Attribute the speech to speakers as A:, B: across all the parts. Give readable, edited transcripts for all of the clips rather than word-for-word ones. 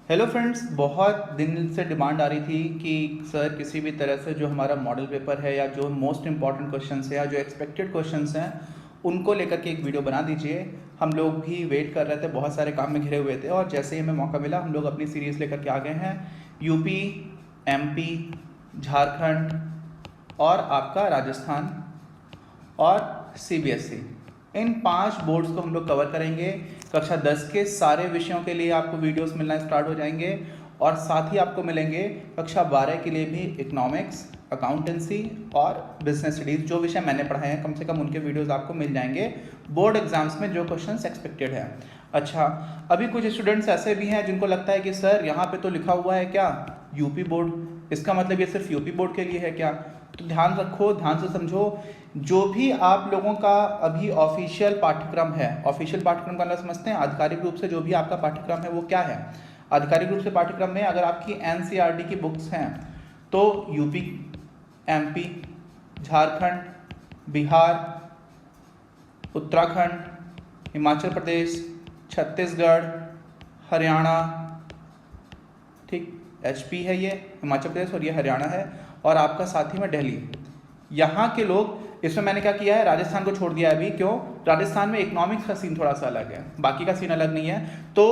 A: Hello friends, बहुत दिन से डिमांड आ रही थी कि सर किसी भी तरह से जो हमारा मॉडल पेपर है या जो मोस्ट इम्पॉर्टेंट क्वेश्चंस है या जो एक्सपेक्टेड क्वेश्चंस हैं उनको लेकर के एक वीडियो बना दीजिए। हम लोग भी वेट कर रहे थे, बहुत सारे काम में घिरे हुए थे और जैसे ही हमें मौका मिला हम लोग अपनी सीरीज़ लेकर के आ गए हैं। यूपी, एमपी, झारखंड और आपका राजस्थान और सीबीएसई, इन 5 बोर्ड्स को हम लोग कवर करेंगे। कक्षा 10 के सारे विषयों के लिए आपको वीडियोस मिलना स्टार्ट हो जाएंगे और साथ ही आपको मिलेंगे कक्षा 12 के लिए भी इकोनॉमिक्स, अकाउंटेंसी और बिजनेस स्टडीज़, जो विषय मैंने पढ़ाए हैं कम से कम उनके वीडियोस आपको मिल जाएंगे बोर्ड एग्जाम्स में जो क्वेश्चंस एक्सपेक्टेड है। अच्छा, अभी कुछ स्टूडेंट्स ऐसे भी हैं जिनको लगता है कि सर यहाँ पे तो लिखा हुआ है क्या यूपी बोर्ड, इसका मतलब ये सिर्फ यूपी बोर्ड के लिए है क्या? तो ध्यान रखो, ध्यान से समझो, जो भी आप लोगों का अभी ऑफिशियल पाठ्यक्रम है, ऑफिशियल पाठ्यक्रम का मतलब समझते हैं, आधिकारिक रूप से जो भी आपका पाठ्यक्रम है वो क्या है। आधिकारिक रूप से पाठ्यक्रम में अगर आपकी एनसीईआरटी की बुक्स हैं तो यूपी, एमपी, झारखंड, बिहार, उत्तराखंड, हिमाचल प्रदेश, छत्तीसगढ़, हरियाणा, ठीक, एचपी है ये हिमाचल प्रदेश और ये हरियाणा है, और आपका साथ ही में दिल्ली। यहाँ के लोग, इसमें मैंने क्या किया है, राजस्थान को छोड़ दिया है अभी। क्यों? राजस्थान में इकोनॉमिक्स का सीन थोड़ा सा अलग है, बाकी का सीन अलग नहीं है। तो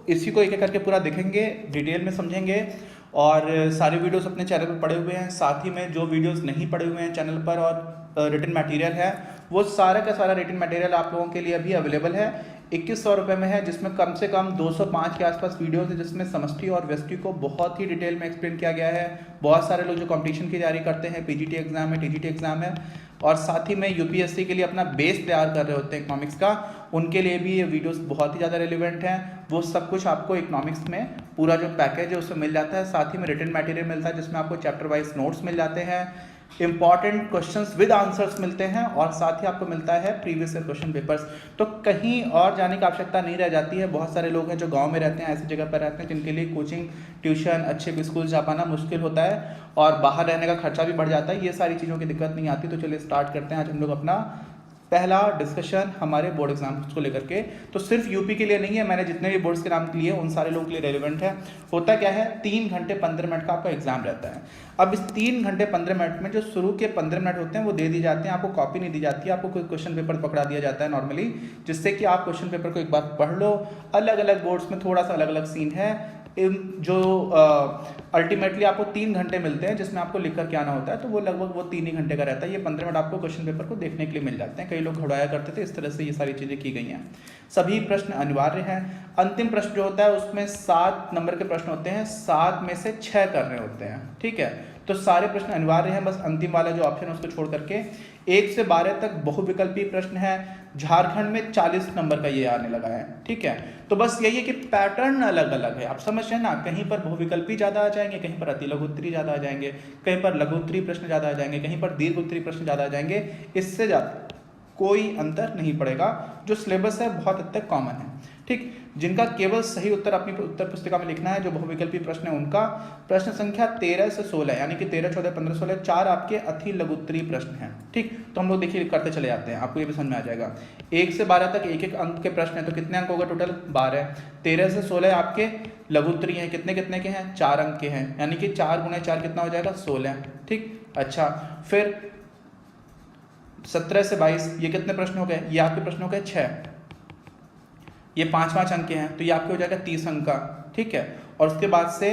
A: इसी को एक एक करके पूरा देखेंगे, डिटेल में समझेंगे और सारे वीडियोस अपने चैनल पर पड़े हुए हैं। साथ ही में जो वीडियोस नहीं पड़े हुए हैं चैनल पर और रिटन मटेरियल है, वो सारा का सारा रिटन मटेरियल आप लोगों के लिए अभी अवेलेबल है। 2100 रुपये में है, जिसमें कम से कम 205 के आसपास वीडियोस है, जिसमें समष्टि और व्यष्टि को बहुत ही डिटेल में एक्सप्लेन किया गया है। बहुत सारे लोग जो कंपटीशन की तैयारी करते हैं, पीजीटी एग्जाम है, टीजीटी एग्जाम है, और साथ ही में यूपीएससी के लिए अपना बेस तैयार कर रहे होते हैं इकोनॉमिक्स का, उनके लिए भी ये वीडियोस बहुत ही ज़्यादा रेलिवेंट हैं। वो सब कुछ आपको इकोनॉमिक्स में पूरा जो पैकेज है उसमें मिल जाता है। साथ ही में रिटन मटेरियल मिलता है, जिसमें आपको चैप्टर वाइज नोट्स मिल जाते हैं, इंपॉर्टेंट क्वेश्चंस विद आंसर्स मिलते हैं, और साथ ही आपको मिलता है प्रीवियस ईयर क्वेश्चन पेपर्स। तो कहीं और जाने की आवश्यकता नहीं रह जाती है। बहुत सारे लोग हैं जो गांव में रहते हैं, ऐसी जगह पर रहते हैं जिनके लिए कोचिंग, ट्यूशन, अच्छे स्कूल जा पाना मुश्किल होता है और बाहर रहने का खर्चा भी बढ़ जाता है। ये सारी चीज़ों की दिक्कत नहीं आती। तो चलिए स्टार्ट करते हैं आज हम लोग अपना पहला डिस्कशन हमारे बोर्ड एग्जाम्स को लेकर के। तो सिर्फ यूपी के लिए नहीं है, मैंने जितने भी बोर्ड्स के नाम लिए उन सारे लोगों के लिए रेलिवेंट है। होता क्या है, 3 घंटे 15 मिनट का आपका एग्जाम रहता है। अब इस 3 घंटे 15 मिनट में जो शुरू के 15 मिनट होते हैं वो दे दी जाते हैं, आपको कॉपी नहीं दी जाती है, आपको कोई क्वेश्चन पेपर पकड़ा दिया जाता है नॉर्मली, जिससे कि आप क्वेश्चन पेपर को एक बार पढ़ लो। अलग अलग बोर्ड्स में थोड़ा सा अलग अलग सीन है। जो अल्टीमेटली आपको 3 घंटे मिलते हैं जिसमें आपको लिख कर के आना होता है, तो वो लगभग वो 3 ही घंटे का रहता है। ये 15 मिनट आपको क्वेश्चन पेपर को देखने के लिए मिल जाते हैं। कई लोग घबराया करते थे, इस तरह से ये सारी चीज़ें की गई हैं। सभी प्रश्न अनिवार्य हैं। अंतिम प्रश्न जो होता है उसमें 7 नंबर के प्रश्न होते हैं, 7 में से 6 करने होते हैं, ठीक है। तो सारे प्रश्न अनिवार्य हैं, बस अंतिम वाला जो ऑप्शन है उसको छोड़ करके 1 से 12 तक बहुविकल्पी प्रश्न है। झारखंड में 40 नंबर का ये आने लगा है, ठीक है। तो बस यही है कि पैटर्न अलग अलग है, आप समझ रहे हैं ना। कहीं पर बहुविकल्पी ज़्यादा आ जाएंगे, कहीं पर अति लघु उत्तरी ज़्यादा आ जाएंगे, कहीं पर लघु उत्तरी प्रश्न ज़्यादा आ जाएंगे, कहीं पर दीर्घ उत्तरी प्रश्न ज़्यादा आ जाएंगे। इससे ज़्यादा कोई अंतर नहीं पड़ेगा। जो सिलेबस है बहुत हद तक कॉमन है, ठीक। जिनका केवल सही उत्तर अपनी उत्तर पुस्तिका में लिखना है, जो बहुविकल्पी प्रश्न है उनका, प्रश्न संख्या 13 से 16 यानी कि 13, 14, 15, 16 4 आपके अति लघुत्तरी प्रश्न हैं, ठीक। तो हम लोग देखिए करते चले जाते हैं, आपको ये भी समझ में आ जाएगा। 1 से 12 तक एक एक अंक के प्रश्न हैं, तो कितने अंक होगा टोटल? 12। 13 से 16 आपके लघुत्तरी हैं, कितने कितने के हैं? 4 अंक के हैं, यानी कि 4 गुणे 4 कितना हो जाएगा? 16, ठीक। अच्छा, फिर 17 से 22 ये कितने प्रश्न हो गए? ये आपके प्रश्न हो गए 6, ये 5-5 अंक के हैं, तो ये आपके हो जाएगा 30 अंक का, ठीक है। और उसके बाद से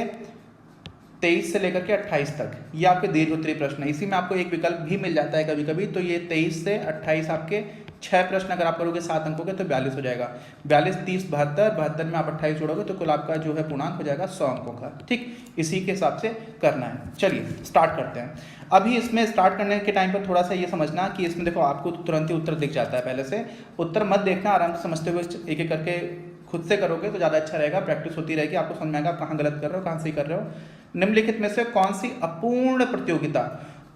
A: 23 से लेकर के 28 तक ये आपके दीर्घ उत्तरी प्रश्न है। इसी में आपको एक विकल्प भी मिल जाता है कभी कभी। तो ये 23 से 28 आपके 6 प्रश्न अगर आप करोगे 7 अंकों के तो 42 हो जाएगा। 42, 30, 72, 72 में आप 28 जोड़ोगे तो कुल आपका जो है पूर्णांक हो जाएगा 100 अंकों का, ठीक। इसी के हिसाब से करना है। चलिए स्टार्ट करते हैं। अभी इसमें स्टार्ट करने के टाइम पर थोड़ा सा ये समझना कि इसमें देखो आपको तुरंत ही उत्तर दिख जाता है। पहले से उत्तर मत देखना, आराम से समझते हुए एक एक करके खुद से करोगे तो ज़्यादा अच्छा रहेगा, प्रैक्टिस होती रहेगी, आपको समझ में आएगा आप कहाँ गलत कर रहे हो, कहाँ सही कर रहे हो। निम्नलिखित में से कौन सी अपूर्ण प्रतियोगिता,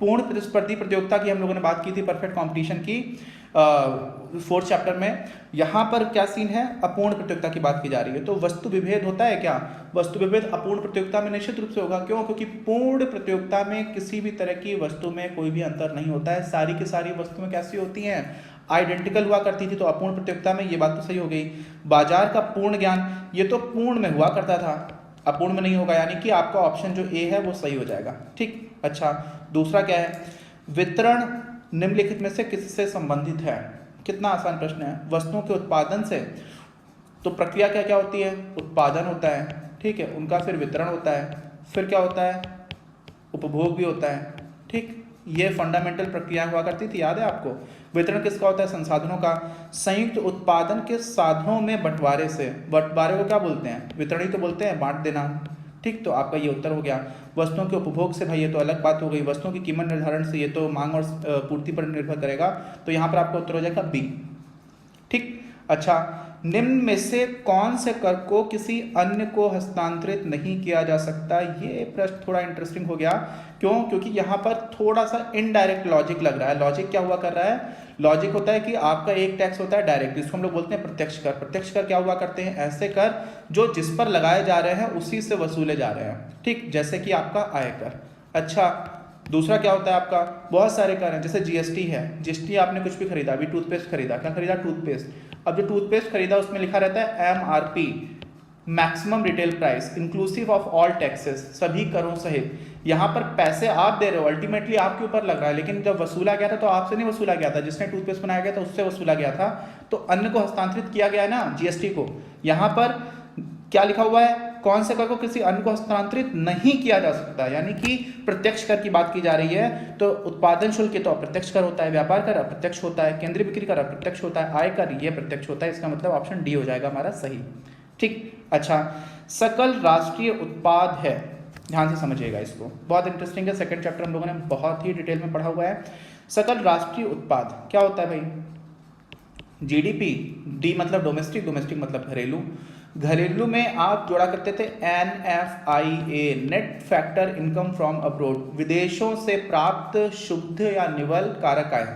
A: पूर्ण प्रतिस्पर्धी प्रतियोगिता की हम लोगों ने बात की थी, परफेक्ट कंपटीशन की, 4th चैप्टर में। यहाँ पर क्या सीन है, अपूर्ण प्रतियोगिता की बात की जा रही है। तो वस्तु विभेद होता है क्या, वस्तु विभेद अपूर्ण प्रतियोगिता में निश्चित रूप से होगा। क्यों, क्योंकि पूर्ण प्रतियोगिता में किसी भी तरह की वस्तु में कोई भी अंतर नहीं होता है, सारी की सारी वस्तुएं कैसी होती हैं, आइडेंटिकल हुआ करती थी। तो अपूर्ण प्रतियोगिता में ये बात तो सही हो गई। बाजार का पूर्ण ज्ञान, ये तो पूर्ण में हुआ करता था, अपूर्ण में नहीं होगा, यानी कि आपका ऑप्शन जो ए है वो सही हो जाएगा। ठीक, अच्छा दूसरा क्या है, वितरण निम्नलिखित में से किससे संबंधित है। कितना आसान प्रश्न है, वस्तुओं के उत्पादन से। तो प्रक्रिया क्या क्या होती है, उत्पादन होता है, ठीक है, उनका फिर वितरण होता है, फिर क्या होता है, उपभोग भी होता है। ठीक, ये फंडामेंटल प्रक्रिया हुआ करती थी, याद है आपको। वितरण किसका होता है, संसाधनों का। संयुक्त उत्पादन के साधनों में बंटवारे से, बंटवारे को क्या बोलते हैं, वितरण ही तो बोलते हैं, बांट देना। ठीक, तो आपका ये उत्तर हो गया। वस्तुओं के उपभोग से, भाई ये तो अलग बात हो गई। वस्तुओं की कीमत निर्धारण से, ये तो मांग और पूर्ति पर निर्भर करेगा। तो यहाँ पर आपका उत्तर हो जाएगा बी। ठीक, अच्छा, निम्न में से कौन से कर को किसी अन्य को हस्तांतरित नहीं किया जा सकता। ये प्रश्न थोड़ा इंटरेस्टिंग हो गया। क्यों, क्योंकि यहाँ पर थोड़ा सा इनडायरेक्ट लॉजिक लग रहा है। लॉजिक क्या हुआ कर रहा है, लॉजिक होता है कि आपका एक टैक्स होता है डायरेक्ट, जिसको हम लोग बोलते हैं प्रत्यक्ष कर। प्रत्यक्ष कर क्या हुआ करते हैं, ऐसे कर जो जिस पर लगाए जा रहे हैं उसी से वसूले जा रहे हैं। ठीक, जैसे कि आपका आयकर। अच्छा, दूसरा क्या होता है आपका, बहुत सारे कर हैं, जैसे जीएसटी है। जीएसटी आपने कुछ भी खरीदा, अभी टूथपेस्ट खरीदा, क्या खरीदा, टूथपेस्ट। अब जो टूथपेस्ट खरीदा उसमें लिखा रहता है MRP, maximum retail price inclusive of all taxes, सभी करों सहित। यहाँ पर पैसे आप दे रहे हो, अल्टीमेटली आपके ऊपर लग रहा है, लेकिन जब वसूला गया था तो आपसे नहीं वसूला गया था, जिसने टूथपेस्ट बनाया गया था उससे वसूला गया था। तो अन्य को हस्तांतरित किया गया है ना, जीएसटी को। यहाँ पर क्या लिखा हुआ है, कौन से कर को किसी अन्य को हस्तांतरित नहीं किया जा सकता, यानी कि प्रत्यक्ष कर की बात की जा रही है। तो उत्पादन शुल्क तो अप्रत्यक्ष कर होता है, व्यापार कर अप्रत्यक्ष होता है, केंद्रीय बिक्री कर अप्रत्यक्ष होता है, आय कर ये प्रत्यक्ष होता है। इसका मतलब ऑप्शन डी हो जाएगा हमारा सही। ठीक, अच्छा, सकल राष्ट्रीय उत्पाद है, ध्यान से समझिएगा इसको, बहुत इंटरेस्टिंग है। सेकंड चैप्टर हम लोगों ने बहुत ही डिटेल में पढ़ा हुआ है। सकल राष्ट्रीय उत्पाद क्या होता है भाई, जीडीपी, डी मतलब डोमेस्टिक, डोमेस्टिक मतलब घरेलू। घरेलू में आप जोड़ा करते थे NFIA, net factor income from abroad, विदेशों से प्राप्त शुद्ध या निवल कारक आय।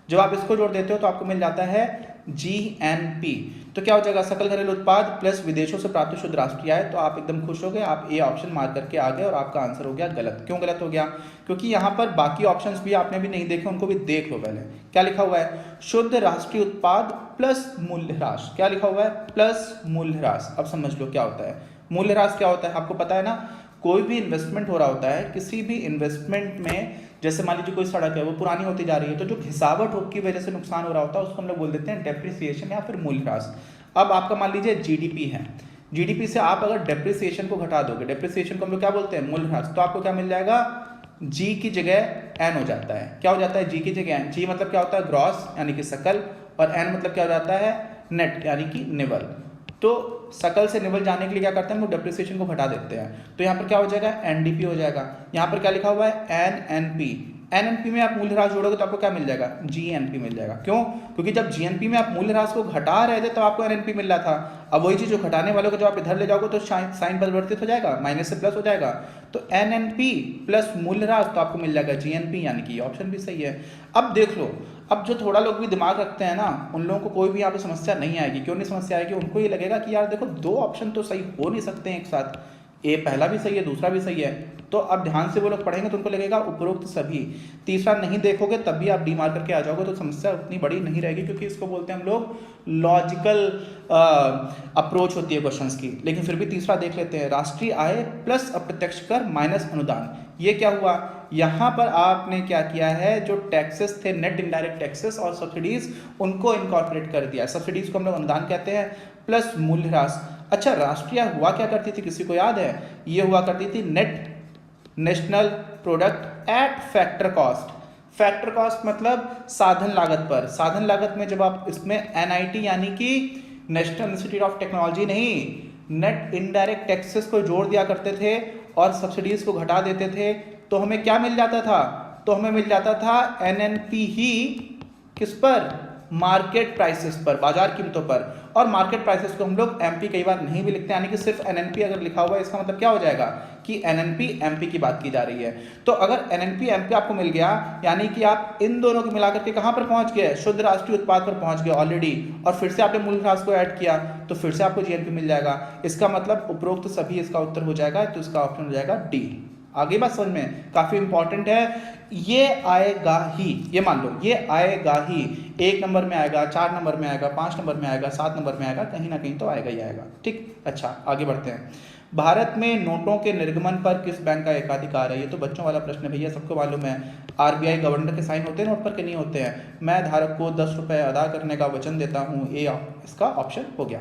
A: जब आप इसको जोड़ देते हो तो आपको मिल जाता है GNP। तो क्या हो जाएगा, सकल घरेलू उत्पाद प्लस विदेशों से प्राप्त शुद्ध राष्ट्रीय आय। तो आप एकदम खुश हो गए, आप ए ऑप्शन मार्क करके आ गए और आपका आंसर हो गया गलत। क्यों गलत हो गया, क्योंकि यहाँ पर बाकी ऑप्शंस भी आपने भी नहीं देखे, उनको भी देख लो पहले। क्या लिखा हुआ है, शुद्ध राष्ट्रीय उत्पाद प्लस मूल्यह्रास। क्या लिखा हुआ है, प्लस मूल्यह्रास। अब समझ लो क्या होता है मूल्यह्रास। क्या होता है आपको पता है ना, कोई भी इन्वेस्टमेंट हो रहा होता है, किसी भी इन्वेस्टमेंट में, जैसे मान लीजिए कोई सड़क है वो पुरानी होती जा रही है, तो जो घिसावट की वजह से नुकसान हो रहा होता है उसको हम लोग बोल देते हैं डेप्रिसिएशन या फिर मूल्यह्रास। अब आपका मान लीजिए जीडीपी है, जीडीपी से आप अगर डेप्रिसिएशन को घटा दोगे, डेप्रिसिएशन को हम लोग क्या बोलते हैं, मूल्यह्रास, तो आपको क्या मिल जाएगा, जी की जगह एन हो जाता है। क्या हो जाता है, जी की जगह एन। जी मतलब क्या होता है, ग्रॉस यानी कि सकल, और एन मतलब क्या हो जाता है, नेट यानी कि निवल। तो सकल से निवल जाने के लिए क्या करते हैं, हम लोग डेप्रिसिएशन को घटा देते हैं। तो यहाँ पर क्या हो जाएगा, एनडीपी हो जाएगा। यहाँ पर क्या लिखा हुआ है, एनएनपी। एनएनपी में आप मूल्यह्रास जोड़ोगे तो आपको क्या मिल जाएगा, जीएनपी मिल जाएगा। क्यों, क्योंकि जब जीएनपी में आप मूल्यह्रास को घटा रहे थे तो आपको एनएनपी मिल रहा था। अब वही चीज जो घटाने वालों को जब आप इधर ले जाओगे तो साइन परिवर्तित हो जाएगा, माइनस से प्लस हो जाएगा। तो एनएनपी प्लस मूल्यह्रास तो आपको मिल जाएगा जीएनपी, यानी कि ऑप्शन भी सही है। अब देख लो, अब जो थोड़ा लोग भी दिमाग रखते हैं ना, उन लोगों को कोई भी यहाँ पे समस्या नहीं आएगी। क्यों नहीं समस्या आएगी, उनको ये लगेगा कि यार देखो दो ऑप्शन तो सही हो नहीं सकते हैं एक साथ, ए पहला भी सही है दूसरा भी सही है। तो अब ध्यान से वो लोग पढ़ेंगे तो उनको लगेगा उपरोक्त सभी, तीसरा नहीं देखोगे तब भी आप डी मार्क करके आ जाओगे, तो समस्या उतनी बड़ी नहीं रहेगी, क्योंकि इसको बोलते हैं हम लोग लॉजिकल अप्रोच होती है क्वेश्चंस की। लेकिन फिर भी तीसरा देख लेते हैं, राष्ट्रीय आय प्लस अप्रत्यक्ष कर माइनस अनुदान। ये क्या हुआ, यहाँ पर आपने क्या किया है, जो टैक्सेस थे, नेट इनडायरेक्ट टैक्सेस और सब्सिडीज, उनको इनकॉर्पोरेट कर दिया। सब्सिडीज को हम लोग अनुदान कहते हैं, प्लस मूल्यह्रास। अच्छा, राष्ट्रीय हुआ क्या करती थी, किसी को याद है, ये हुआ करती थी net national product at factor cost. Factor cost मतलब साधन लागत पर। साधन लागत में जब आप इसमें एनआईटी यानी कि नेशनल इंस्टीट्यूट ऑफ टेक्नोलॉजी नहीं, नेट इनडायरेक्ट टैक्सेस को जोड़ दिया करते थे और सब्सिडीज को घटा देते थे, तो हमें क्या मिल जाता था, तो हमें मिल जाता था एनएनपी ही, किस पर, मार्केट प्राइसेस पर, बाजार कीमतों पर। और मार्केट प्राइसेस को हम लोग एमपी कई बार नहीं भी लिखते हैं, यानी कि सिर्फ एनएनपी अगर लिखा हुआ है इसका मतलब क्या हो जाएगा कि एनएनपी एमपी की बात की जा रही है। तो अगर एनएनपी एमपी आपको मिल गया यानी कि आप इन दोनों को मिलाकर के कहां पर पहुंच गए, शुद्ध राष्ट्रीय उत्पाद पर पहुंच गए ऑलरेडी, और फिर से आपने मूल्य ह्रास को ऐड किया तो फिर से आपको जीएनपी मिल जाएगा। इसका मतलब उपरोक्त सभी इसका उत्तर हो जाएगा, तो इसका ऑप्शन हो जाएगा डी। आगे बात समझ में, काफी इंपॉर्टेंट है। ये आएगा ही, ये मान लो ये आएगा ही, 1 नंबर में आएगा, 4 नंबर में आएगा, 5 नंबर में आएगा, 7 नंबर में आएगा, कहीं ना कहीं तो आएगा ही आएगा। ठीक, अच्छा आगे बढ़ते हैं। भारत में नोटों के निर्गमन पर किस बैंक का एकाधिकार है? ये तो बच्चों वाला प्रश्न है भैया, सबको मालूम है। आरबीआई गवर्नर के साइन होते हैं नोट पर के नहीं होते हैं। मैं धारक को 10 रुपए अदा करने का वचन देता हूँ, ये इसका ऑप्शन हो गया।